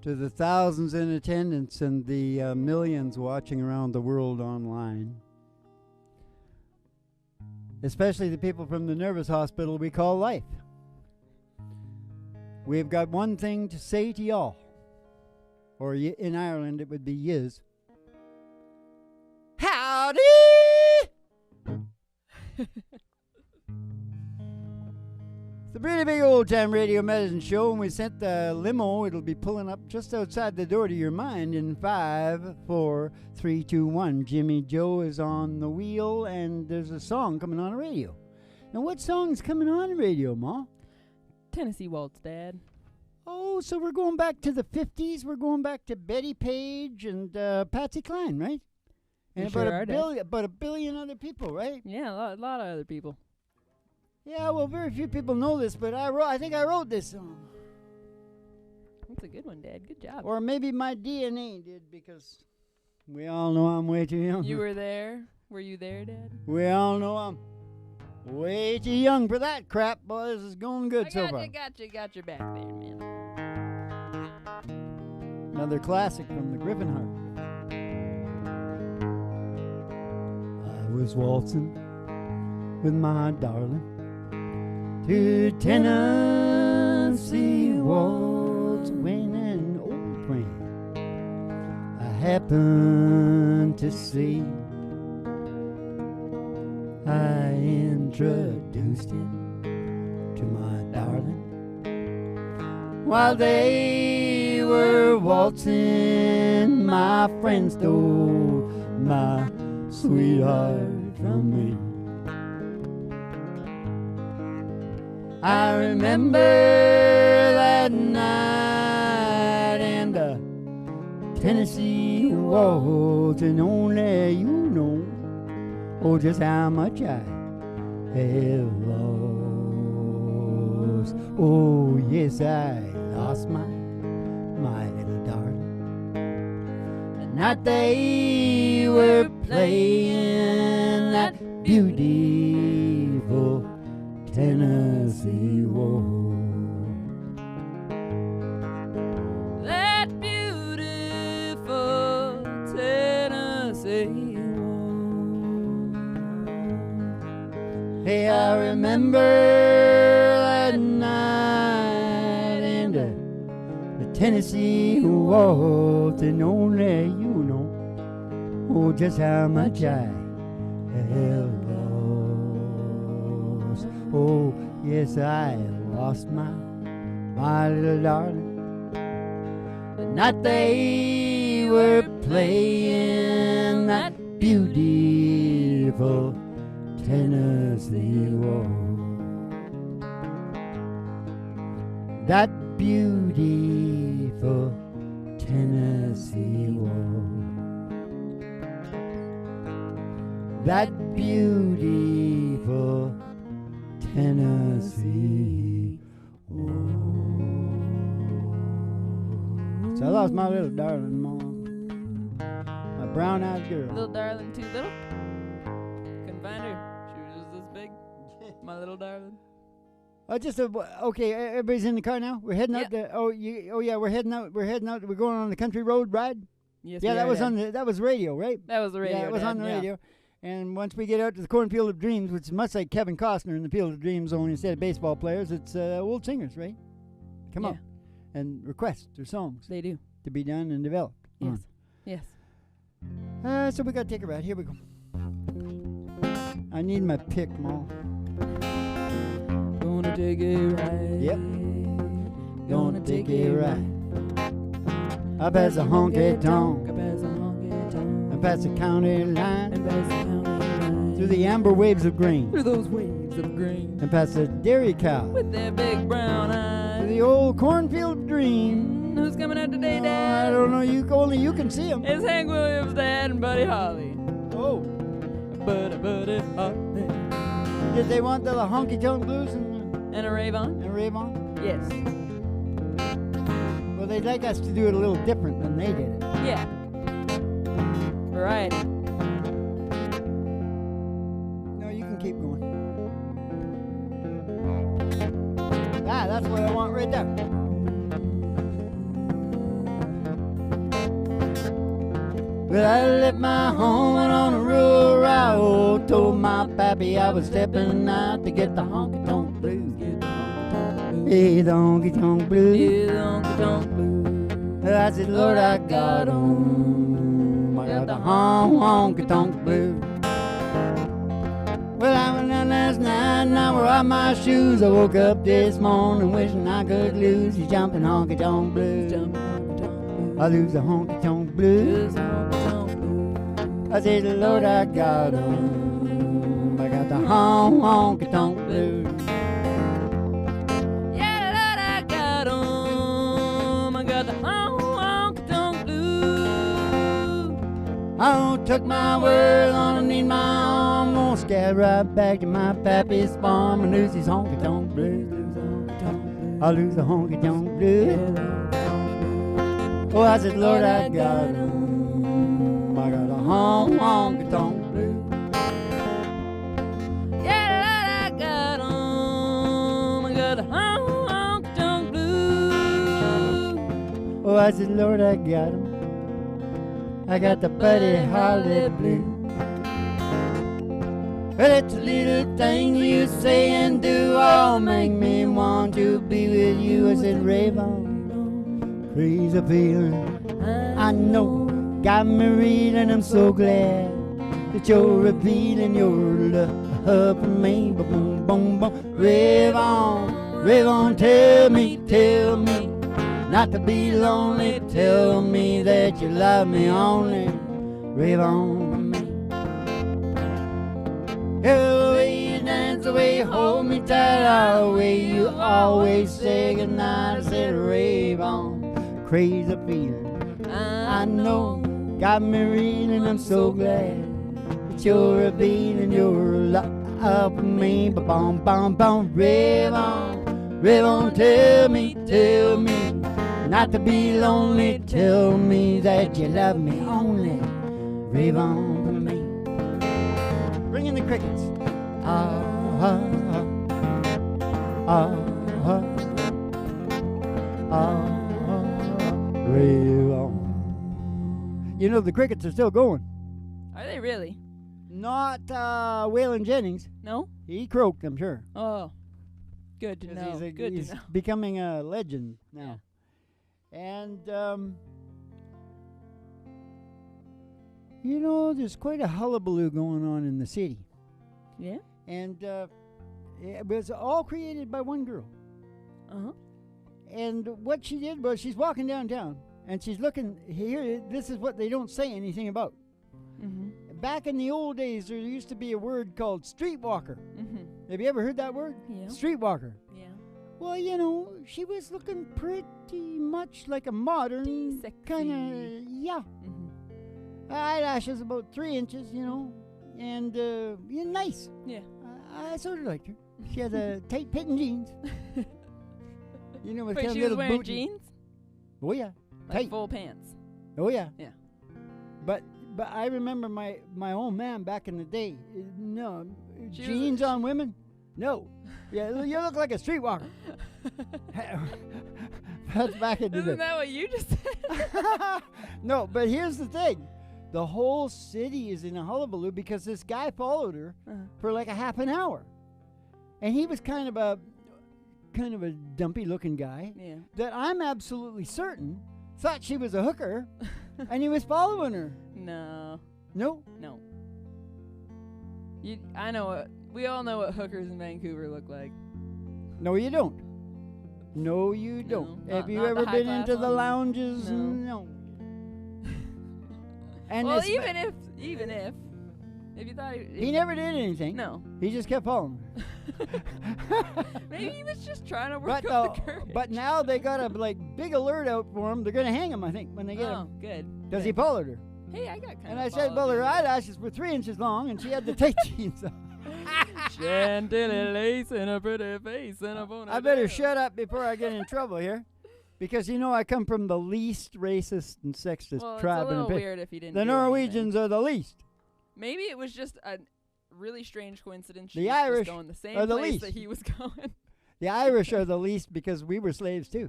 to the thousands in attendance and the millions watching around the world online, especially the people from the nervous hospital we call life. We've got one thing to say to y'all, or in Ireland it would be yous. Howdy! It's a pretty big old-time radio medicine show, and we sent the limo. It'll be pulling up just outside the door to your mind in 5, 4, 3, 2, 1. Jimmy Joe is on the wheel, and there's a song coming on the radio. Now, what song's coming on the radio, Ma? Tennessee Waltz, Dad. Oh, so we're going back to the 50s. We're going back to Betty Page and Patsy Cline, right? And about a billion other people, right? Yeah, a lot of other people. Yeah, well, very few people know this, but I think I wrote this song. That's a good one, Dad. Good job. Or maybe my DNA did, because we all know I'm way too young. You were there? Were you there, Dad? We all know I'm way too young for that crap, boy. This is going good so far. Got your back there, man. Another classic from the Griffinheart. I was waltzing with my darling to Tennessee Waltz when an old friend I happened to see. I introduced him to my darling while they were waltzing. My friend stole my sweetheart from me. I remember that night in the Tennessee Waltz, and only you know, oh, just how much I have lost. Oh, yes, I lost my little darling. The night they were playing that beautiful Tennessee Waltz. That beautiful Tennessee Waltz. Hey, I remember that night in the Tennessee Waltz, and only you know, oh, just how much I have lost. Oh, yes, I lost my little darling. The night they were playing that beautiful Tennessee Waltz. That beautiful Tennessee Waltz. That beautiful Tennessee Waltz. So I lost my little darling, Mom. My brown-eyed girl. Little darling, too little? Couldn't find her. She was just this big. My little darling. Okay. Everybody's in the car now. We're heading out. Yeah. We're heading out. We're going on the country road ride. Yes. Yeah, that was radio, right? That was the radio. Yeah, it was on the radio. And once we get out to the cornfield of dreams, which is much like Kevin Costner in the Field of Dreams, only instead of baseball players, it's old singers, right? Come up and request their songs. They do. To be done and developed. Yes. Yes. So we got to take a ride. Here we go. I need my pick, Mom. Gonna take a ride. Yep. Gonna take a ride. Up as a honky-tonk. And past the county line. Through the amber waves of grain. Through those waves of grain. And past the dairy cow. With their big brown eyes. To the old cornfield of dream. Who's coming out today, Dad? I don't know. Only you can see him. It's Hank Williams, Dad, and Buddy Holly. Oh. Buddy Holly. Did they want the honky-tonk blues and a rave-on? And a rave-on? Yes. Well, they'd like us to do it a little different than they did it. Yeah. Variety. No, you can keep going. That's what I want right there. Well, I left my home and on a rural route. Told my pappy I was stepping out to get the honky-tonk blues. Hey, the honky-tonk blues. Yeah, the honky-tonk blues. I said, Lord, I got 'em. I got the honky-tonk blues. Well, I went down last night and I wore out my shoes. I woke up this morning wishing I could lose these jumping honky-tonk blues. I lose the honky-tonk blues. I said, Lord, I got 'em. I got the honky-tonk blues. Yeah, Lord, I got 'em. I got the honky-tonk blues. I took my world underneath my arm. Gonna scab right back to my pappy's farm and lose these honky-tonk blues. I lose the honky-tonk blues. Oh, I said, Lord, I got 'em. I got a honky-tonk blues. Yeah, Lord, I got 'em. I got the honky-tonk blues. Oh, I said, Lord, I got 'em. I got the Buddy Holly blues. Well, it's a little thing you say and do all make me want to be with you. I said, rave on. Crazy feeling I know got me reeling. I'm so glad that you're revealing your love for me. Boom, boom, boom. Rave on, tell me not to be lonely. Tell me that you love me only. Rave on for me. The way you dance, the way you hold me tight, the way you always say goodnight. I said, rave on. Crazy feeling I know got me reeling. I'm so glad that you're revealing your love for me. Ba-bum, bum, bum. Rave on, tell me not to be lonely. Tell me that you love me only. Rave on for me. Bring in the crickets. Ah, ah, ah, ah, ah. Rave on. You know, the crickets are still going. Are they really? Not Waylon Jennings. No? He croaked, I'm sure. Oh. Good to know. Good He's to know. becoming a legend now. And, you know, there's quite a hullabaloo going on in the city. Yeah? And it was all created by one girl. Uh-huh. And what she did was she's walking downtown and she's looking here. This is what they don't say anything about. Mm-hmm. Back in the old days, there used to be a word called streetwalker. Mm-hmm. Have you ever heard that word? Yeah. Streetwalker. Yeah. Well, you know, she was looking pretty much like a modern kind of, yeah. Mm-hmm. Eyelashes about 3 inches, you know, and yeah, nice. Yeah. I sort of liked her. She had tight-fitting jeans. You know, with Wait, kind of she was little wearing boot. jeans? Oh yeah, Like tight. full pants. Oh yeah. Yeah. But I remember my old man back in the day. No, She jeans on women. No. Yeah, you look like a streetwalker. That's back in the Isn't day. that what you just said? No, but here's the thing. The whole city is in a hullabaloo because this guy followed her for like a half an hour. And he was kind of a dumpy looking guy Yeah. that I'm absolutely certain thought she was a hooker and he was following her. No. No. No. I know what. We all know what hookers in Vancouver look like. No, you don't. No, you don't. No, Have you not ever the been high-class into the ones? lounges? No. And Well, this even if you thought he never did anything. No. He just kept following her. Maybe he was just trying to But, work up the courage. but now they got a big alert out for him. They're gonna hang him, I think, when they get Oh, him, good. because he followed her. Hey, I got kind And of I said, well, her eyelashes were 3 inches long, and she had the tight jeans on. Chantilly lace and a pretty face and a bonnet. I better shut up before I get in trouble here, because you know I come from the least racist and sexist Well, tribe it's a in little the weird if he didn't. The do anything. Norwegians are the least. Maybe it was just a really strange coincidence. The She was Irish just going the same are the place least. that he was going. The Irish are the least because we were slaves too.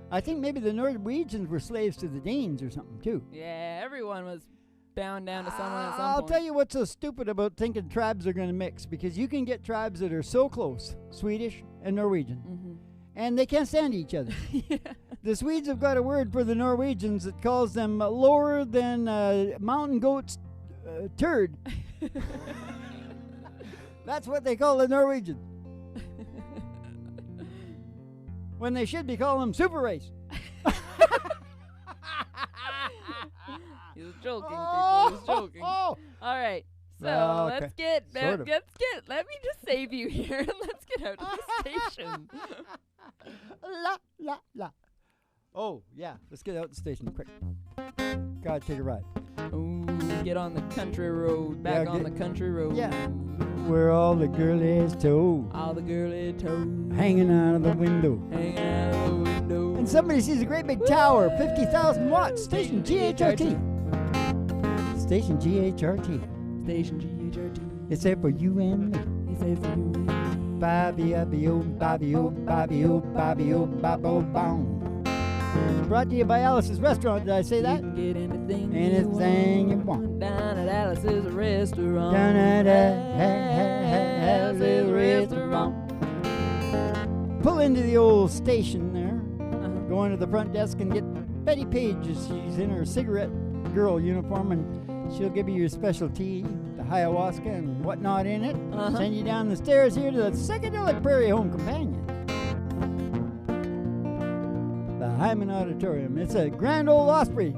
I think maybe the Norwegians were slaves to the Danes or something too. Yeah, everyone was bound down to someone at some I'll point. tell you what's so stupid about thinking tribes are going to mix, because you can get tribes that are so close, Swedish and Norwegian, and they can't stand each other. Yeah. The Swedes have got a word for the Norwegians that calls them lower than mountain goat's turd. That's what they call the Norwegians. When they should be calling them super race. He was joking, people. He was joking. All right. So Okay. let's get. Sort of. Let me just save you here, and let's get out of the station. La, la, la. Oh, yeah. Let's get out the station quick. Gotta take a ride. Ooh, get on the country road. Back Yeah, on the country road. Yeah. Where all the girlies toe All the girly toes hanging out of the window. hanging out of the window. And somebody sees a great big tower, 50,000 watts. Station GHRT. Station GHRT. Station GHRT. It's there for you and me. He said for you and me. Bobby, oh, Bobby, oh, Bobby, oh, Bobby, oh, Bobbo, boom. Brought to you by Alice's Restaurant. Did I say that? You can get anything, Anything you want. Down at Alice's restaurant. Down at Alice's Restaurant. Pull into the old station there. Go into the front desk and get Betty Page. She's in her cigarette girl uniform, and she'll give you your special tea, the ayahuasca and whatnot in it. Send you down the stairs here to the Psychedelic Prairie Home Companion. The Hyman Auditorium. It's a Grand Ole Osprey.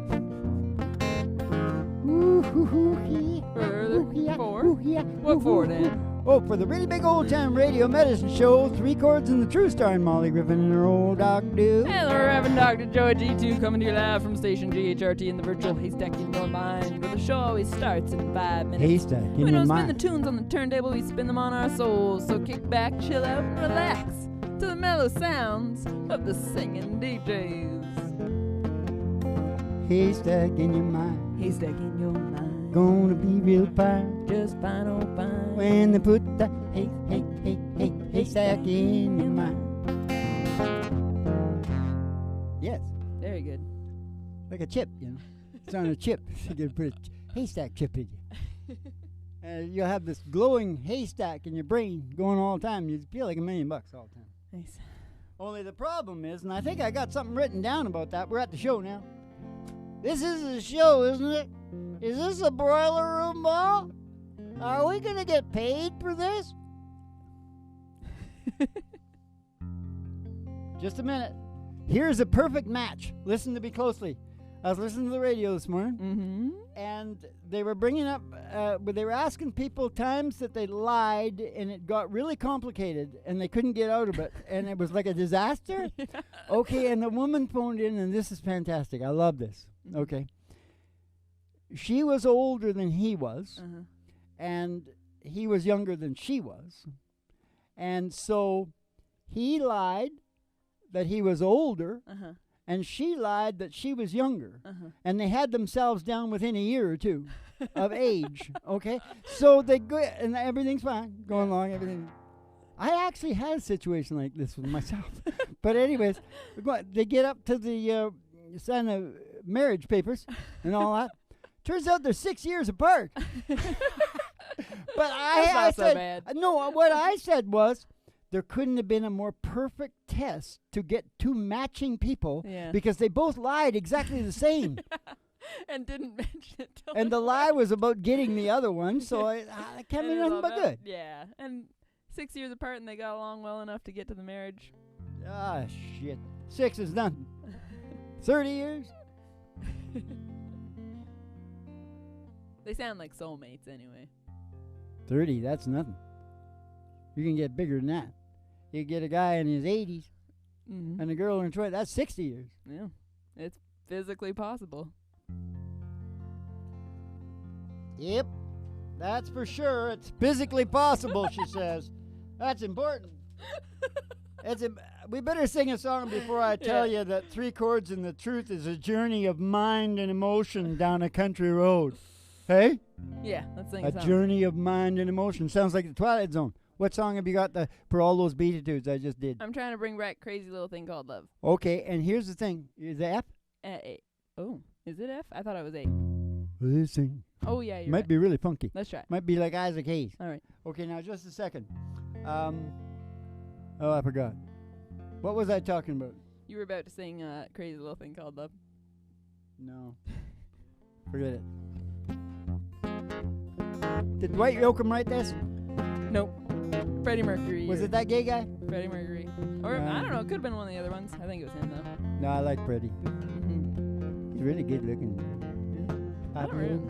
What for, Dan? Oh, for the really big old time radio medicine show, 3 Chords and the True starring Molly Griffin and her old dog do. And the Reverend Dr. Joe G2 coming to you live from station GHRT in the virtual haystack in your mind, where the show always starts in 5 minutes. Haystack in We your don't spin mind. the tunes on the turntable, we spin them on our souls. So kick back, chill out, and relax to the mellow sounds of the singing DJs. Haystack in your mind. Haystack in your mind. Gonna be real fine Just fine, oh fine. when they put the haystack in your mind. Yes, Very good. like a chip, you know. It's on a chip. You can put a haystack chip in you. And you'll have this glowing haystack in your brain going all the time. You feel like $1 million all the time. Nice. Only the problem is, and I think I got something written down about that. We're at the show now. This is a show, isn't it? Is this a boiler room ball? Are we going to get paid for this? Just a minute. Here's a perfect match. Listen to me closely. I was listening to the radio this morning, Mm-hmm. and they were bringing up, they were asking people times that they lied, and it got really complicated, and they couldn't get out of it, and it was like a disaster. Okay, and the woman phoned in, and this is fantastic. I love this. Okay. She was older than he was, and he was younger than she was. And so he lied that he was older, and she lied that she was younger. And they had themselves down within a year or two of age, okay? So they go, and everything's fine, going along, everything. I actually had a situation like this with myself. But anyways, they get up to the sign of marriage papers and all that. Turns out they're 6 years apart. But I so said, bad. no, what I said was, there couldn't have been a more perfect test to get two matching people because they both lied exactly the same. And didn't mention it till And the lie was about getting the other one, so I can't be nothing but good. Yeah, and 6 years apart, and they got along well enough to get to the marriage. Ah, shit. 6 is nothing. 30 years? They sound like soulmates anyway. 30, that's nothing. You can get bigger than that. You get a guy in his 80s and a girl in her 20s. That's 60 years. Yeah, it's physically possible. Yep, that's for sure. It's physically possible, she says. That's important. We better sing a song before I tell you that 3 Chords and the Truth is a journey of mind and emotion down a country road. Hey? Yeah, let's sing A a song. journey of mind and emotion. Sounds like the Twilight Zone. What song have you got for all those beatitudes I just did? I'm trying to bring back Crazy Little Thing Called Love. Okay, and here's the thing. Is it F? A. Oh, is it F? I thought it was A. This thing Oh, yeah, you're might right. be really funky. Let's try. Might be like Isaac Hayes. All right. Okay, now just a second. Oh, I forgot. What was I talking about? You were about to sing Crazy Little Thing Called Love. No. Forget it. Did Dwight Yoakam write this? Nope. Freddie Mercury. Was it that gay guy? Freddie Mercury. Or, I don't know. It could have been one of the other ones. I think it was him, though. No, I like Freddie. Mm-hmm. He's really good looking.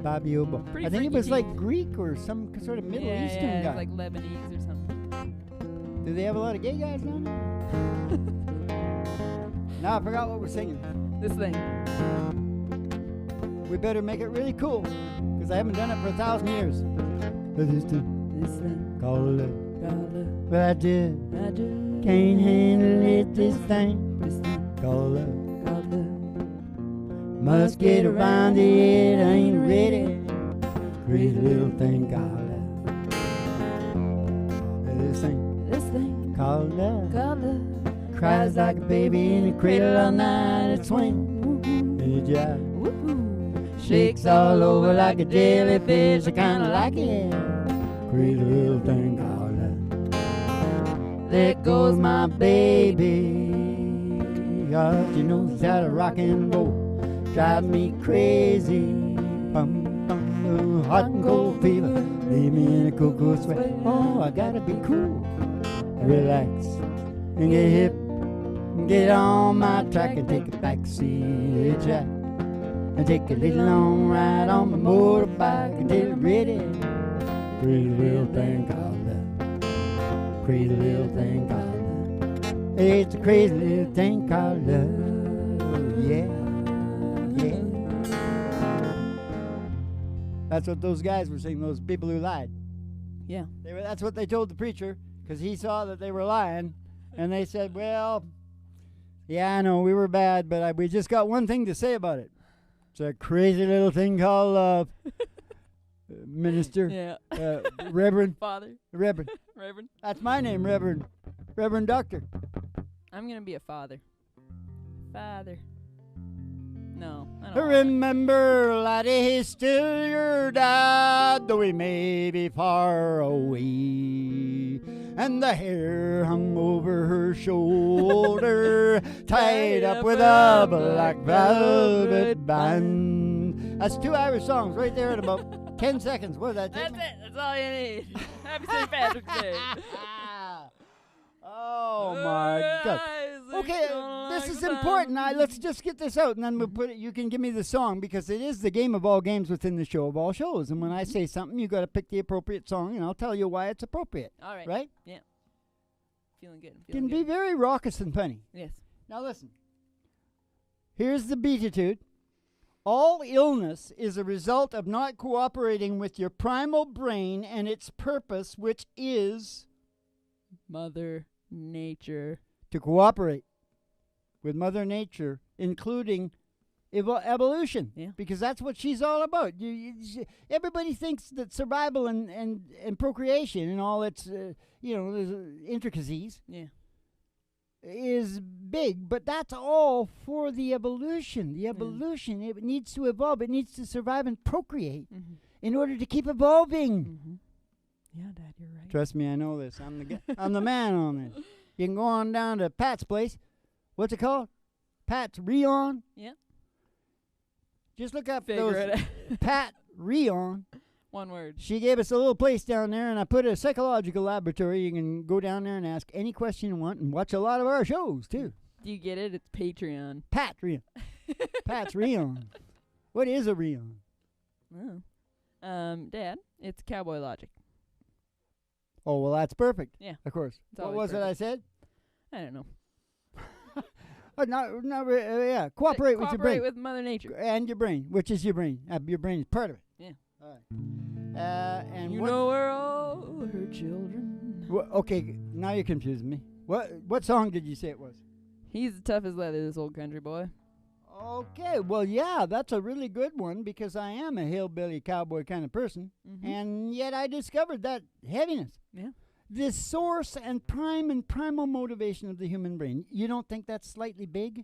Bobby Obo. Pretty I think he freaky was teeth. like Greek or some sort of Middle Eastern guy. like Lebanese or something. Do they have a lot of gay guys down there? Now I forgot what we're singing. This thing. We better make it really cool, because I haven't done it for 1,000 years. This thing. called love. Called love. But I just I do. can't handle it, this thing This thing. called love. Called love. Must get around it, I ain't ready. Crazy little thing called love. This thing called love. Called love. Cries like a baby in a cradle all night, it swings and it jives. Woohoo. Shakes all over like a jellyfish, I kinda like it. Crazy little thing called love. There goes my baby. Oh, she knows how to rock and roll. Drives me crazy. Bum, bum, hot and cold fever. Leave me in a cuckoo sweat. Oh, I gotta be cool. Relax and get hip. Get on my track and take a backseat jack. And take a little long ride on my motorbike until it's ready. Crazy little thing called love. Crazy little thing called love. It's a crazy little thing called love. Yeah. Yeah. That's what those guys were saying, those people who lied. Yeah. That's what they told the preacher, because he saw that they were lying. And they said, well, yeah, I know, we were bad, but we just got one thing to say about it. It's a crazy little thing called love. Minister. Yeah. Reverend. Father. Reverend. Reverend. That's my name, Reverend. Reverend Doctor. I'm going to be a father. Father. No, I don't. Remember, laddie, he's still your dad, though he may be far away. And the hair hung over her shoulder, tied up with a black velvet band. That's 2 Irish songs right there in about 10 seconds. What did that take? That's it. That's all you need. Happy St. Patrick's Day. Oh my God. Okay, this is important. Let's just get this out, and then we'll put it. You can give me the song, because it is the game of all games within the show of all shows. And when I say something, you got to pick the appropriate song, and I'll tell you why it's appropriate. All right. Right? Yeah. Feeling good. Can be very raucous and funny. Yes. Now listen. Here's the beatitude. All illness is a result of not cooperating with your primal brain and its purpose, which is Mother Nature. to cooperate with Mother Nature, including evolution. Yeah. Because that's what she's all about. Everybody thinks that survival and procreation and all its intricacies is big, but that's all for the evolution. The evolution, it needs to evolve. It needs to survive and procreate in order to keep evolving. Yeah, Dad, you're right. Trust me, I know this. I'm the man on this. You can go on down to Pat's place. What's it called? Pat's Rion. Yeah. Just look up Figure those it out. Pat Rion. One word. She gave us a little place down there, and I put a psychological laboratory. You can go down there and ask any question you want, and watch a lot of our shows too. Do you get it? It's Patreon. Pat Rion. Pat's Rion. What is a Rion? Oh. Dad, it's Cowboy Logic. Oh, well, that's perfect. Yeah. Of course. It's What always was it I said? I don't know. Cooperate with your brain. Cooperate with Mother Nature. And your brain, which is your brain. Your brain is part of it. Yeah. All right. And You what, know we're all her children. okay, now you're confusing me. What song did you say it was? He's the tough as leather, this old country boy. Okay, well, yeah, that's a really good one, because I am a hillbilly cowboy kind of person, and yet I discovered that heaviness. Yeah. The source and primal motivation of the human brain. You don't think that's slightly big?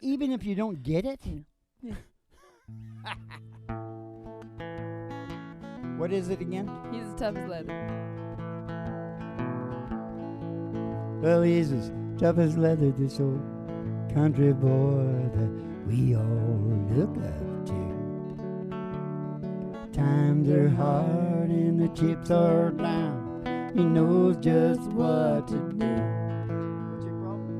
Even if you don't get it? Yeah. What is it again? He's as tough as leather. Well, he's as tough as leather, this old country boy that we all look up to. Times are hard and the chips are down. He knows just what to do. What's your problem?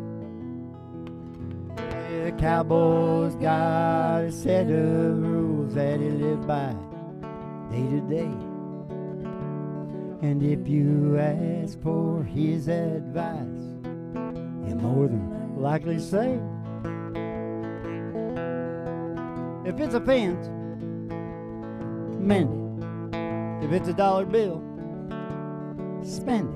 The cowboy's got a set of rules that he lives by day to day. And if you ask for his advice, he'll more than likely say, if it's a fence, mend it. If it's a dollar bill, spend it.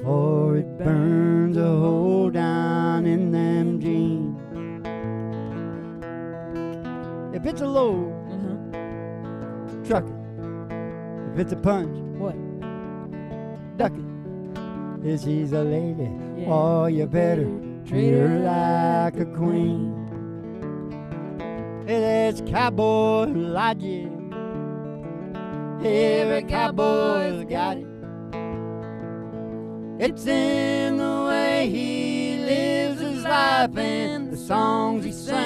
For it burns a hole down in them jeans. If it's a load, truck it. If it's a punch, What? duck it. If she's a lady, Yeah. oh, you better treat her like a queen. It's cowboy logic. Every cowboy's got it. It's in the way he lives his life and the songs he sings.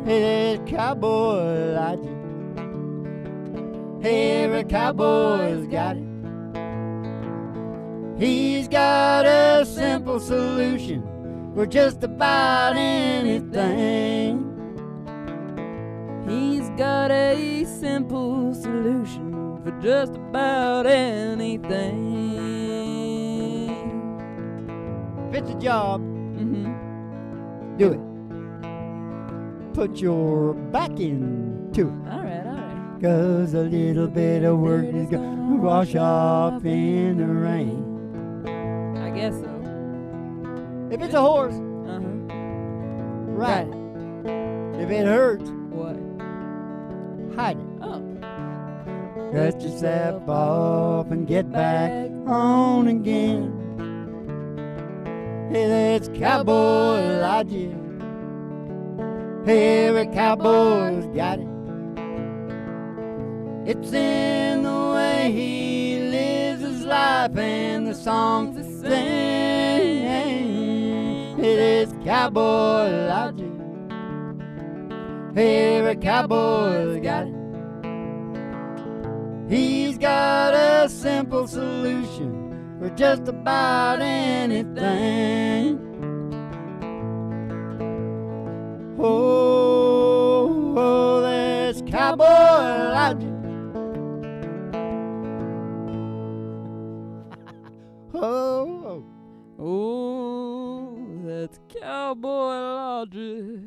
It's cowboy logic. Every cowboy's got it. He's got a simple solution for just about anything. He's got a simple solution for just about anything. If it's a job, Mm-hmm. do it. Put your back into it. All right. 'Cause a little bit of work is gonna wash off in the rain. I guess so. If it's a horse, ride Right. it. If it hurts, What? hide it. Oh. Dust yourself off and get back on again. Hey, that's cowboy logic. Every cowboy's got it. It's in the way he lives his life and the songs he sings. It is cowboy logic. Every cowboy's got it. He's got a simple solution for just about anything. Oh, that's cowboy logic. Oh, Oh, that's cowboy logic.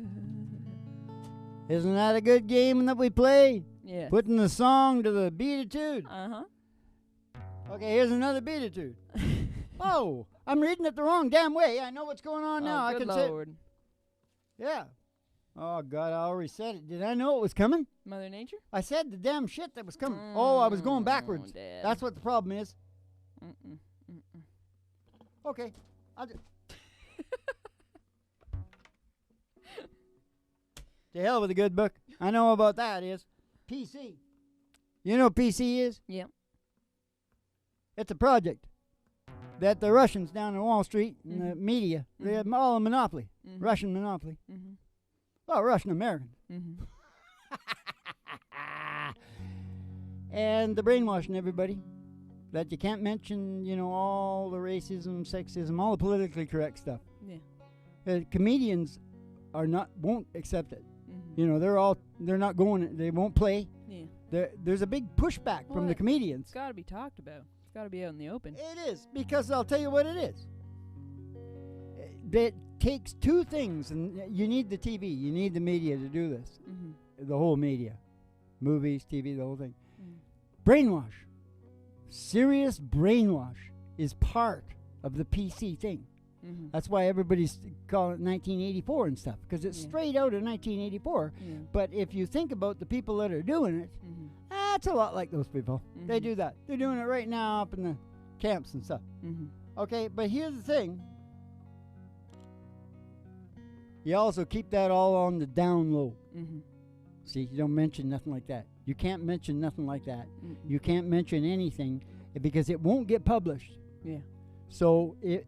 isn't that a good game that we play? Yeah. Putting the song to the beatitude. Uh-huh. Okay, here's another beatitude. Oh, I'm reading it the wrong damn way. I know what's going on now. Oh, I good can say, Lord. yeah. Oh God, I already said it. Did I know it was coming? Mother Nature? I said the damn shit that was coming. Oh, I was going backwards. Dad. That's what the problem is. Mm-mm. Okay, I'll just. To hell with a good book. I know about that is PC. You know what PC is? Yeah. It's a project that the Russians down in Wall Street and the media, they have all a monopoly, Russian monopoly. Mm-hmm. Well, Russian American. Mm-hmm. And they're brainwashing everybody that you can't mention, you know, all the racism, sexism, all the politically correct stuff. Yeah. Comedians won't accept it. Mm-hmm. You know, they're not going, they won't play. Yeah. There's a big pushback from the It's comedians. got to be talked about. It's got to be out in the open. It is, because I'll tell you what it is. It takes two things, and you need the TV, you need the media to do this. Mm-hmm. The whole media. Movies, TV, the whole thing. Mm. Brainwash. Serious brainwash is part of the PC thing. Mm-hmm. That's why everybody's calling it 1984 and stuff, because it's straight out of 1984. Yeah. But if you think about the people that are doing it, that's a lot like those people. They do that. They're doing it right now up in the camps and stuff. Mm-hmm. Okay, but here's the thing. You also keep that all on the down low. Mm-hmm. See, you don't mention nothing like that. You can't mention nothing like that. Mm-mm. You can't mention anything because it won't get published. Yeah. So if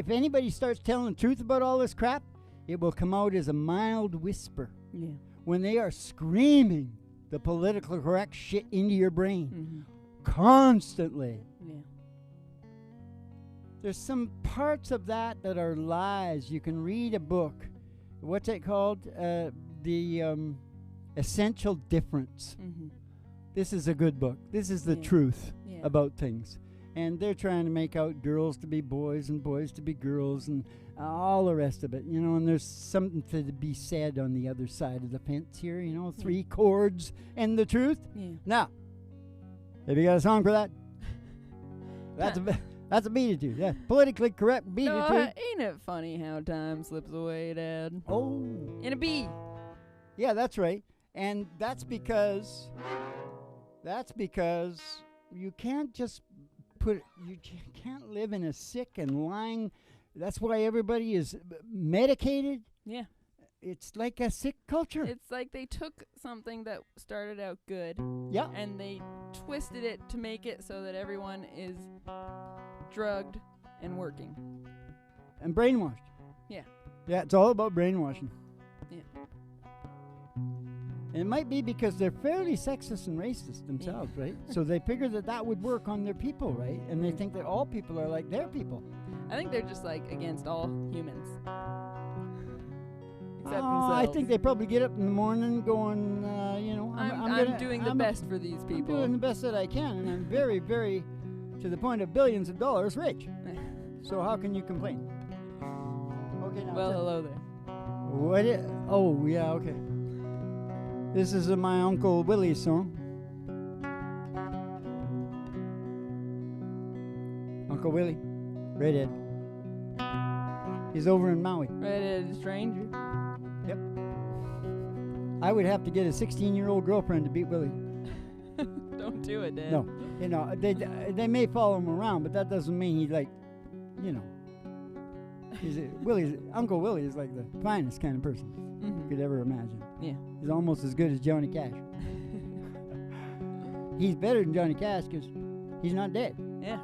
anybody starts telling the truth about all this crap, it will come out as a mild whisper. Yeah. When they are screaming the political correct shit into your brain Mm-hmm. constantly. Yeah. There's some parts of that are lies. You can read a book. What's it called? The Essential Difference. Mm-hmm. This is a good book. This is the Yeah. truth Yeah. about things. And they're trying to make out girls to be boys and boys to be girls and all the rest of it, you know, and there's something to be said on the other side of the fence here, you know, 3 chords and the truth. Yeah. Now, have you got a song for that? That's a beat it to. Yeah, politically correct beat it to. Ain't it funny how time slips away, Dad? Oh. In a bee. Yeah, that's right. And that's because you can't just you can't live in a sick and lying. That's why everybody is medicated. Yeah. It's like a sick culture. It's like they took something that started out good Yeah. and they twisted it to make it so that everyone is drugged and working. And brainwashed. Yeah. Yeah, it's all about brainwashing. Yeah. And it might be because they're fairly sexist and racist themselves, right? So they figure that would work on their people, right? And they think that all people are like their people. I think they're just like against all humans. Except I themselves. think they probably get up in the morning going, you know, I'm doing the best for these I'm people. doing the best that I can, and I'm very, very, to the point of billions of dollars rich. So how can you complain? Okay, now. Well, hello there. What? Oh, yeah, okay. This is my Uncle Willie song. Uncle Willie, redhead. He's over in Maui. Red-headed stranger. Yep. I would have to get a 16-year-old girlfriend to beat Willie. Don't do it, Dad. No, you know, they may follow him around, but that doesn't mean he like, you know. Uncle Willie is like the finest kind of person you could ever imagine. Yeah. He's almost as good as Johnny Cash. He's better than Johnny Cash because he's not dead. Yeah.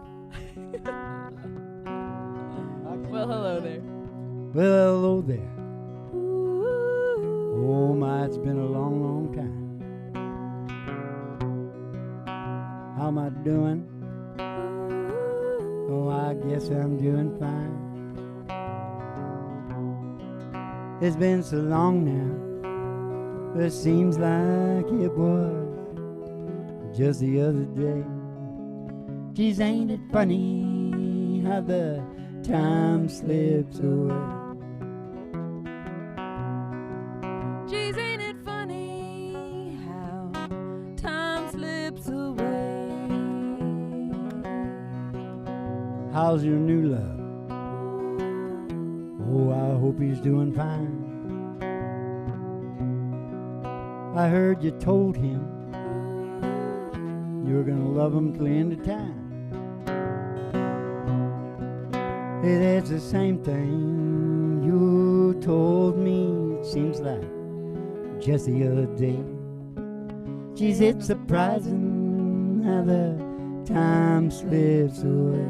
Well, hello there. Well, hello there. Oh my, it's been a long, long time. How am I doing? Oh, I guess I'm doing fine. It's been so long now, it seems like it was just the other day. Geez, ain't it funny how the time slips away? Geez, ain't it funny how time slips away? How's your new love? Oh, I hope he's doing fine. I heard you told him you were gonna love him till the end of time. Hey, that's the same thing you told me, it seems like just the other day. Geez, it's surprising how the time slips away.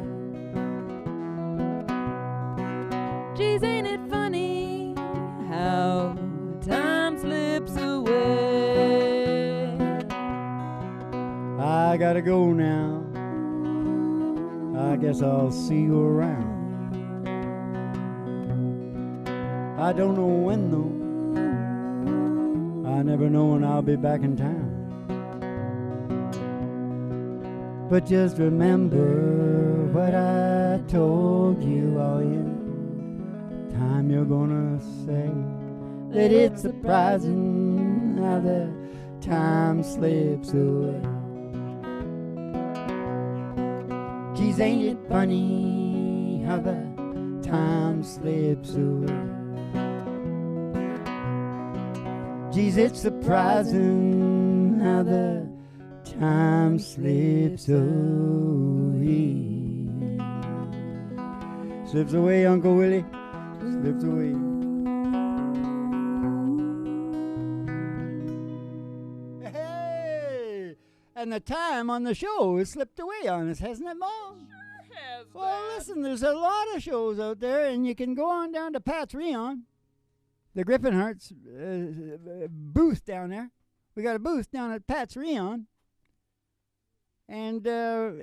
Geez, ain't it funny how time slips away? I gotta go now. I guess I'll see you around. I don't know when though. I never know when I'll be back in town. But just remember what I told you all in time. You're gonna say that it's surprising how the time slips away. Geez, ain't it funny how the time slips away? Geez, it's surprising how the time slips away. Slips away, Uncle Willie. Slips away. and the time on the show has slipped away on us, hasn't it, Mom? Has Well, Dad. listen, there's a lot of shows out there, and you can go on down to Pat's Rion, the Griffinheart's booth down there. We got a booth down at Pat's Rion, and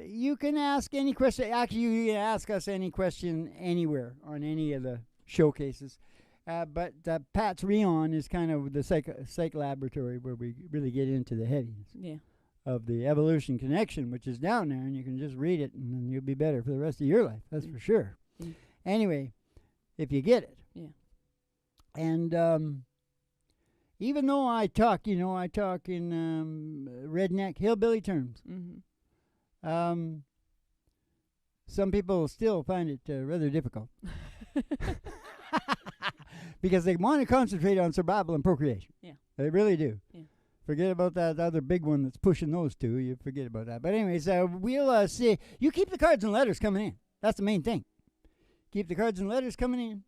you can ask any question. Actually, you can ask us any question anywhere on any of the showcases. But Pat's Rion is kind of the psych laboratory where we really get into the heaviness Yeah. of the evolution connection, which is down there, and you can just read it, and then you'll be better for the rest of your life. That's for sure. Anyway, if you get it. Yeah. And even though I talk in redneck hillbilly terms, some people still find it rather difficult because they want to concentrate on survival and procreation. Yeah. They really do. Yeah. Forget about that other big one that's pushing those two. You forget about that. But anyways, we'll see. You keep the cards and letters coming in. That's the main thing. Keep the cards and letters coming in.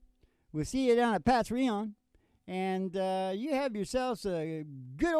We'll see you down at Pat's Rion. And you have yourselves a good old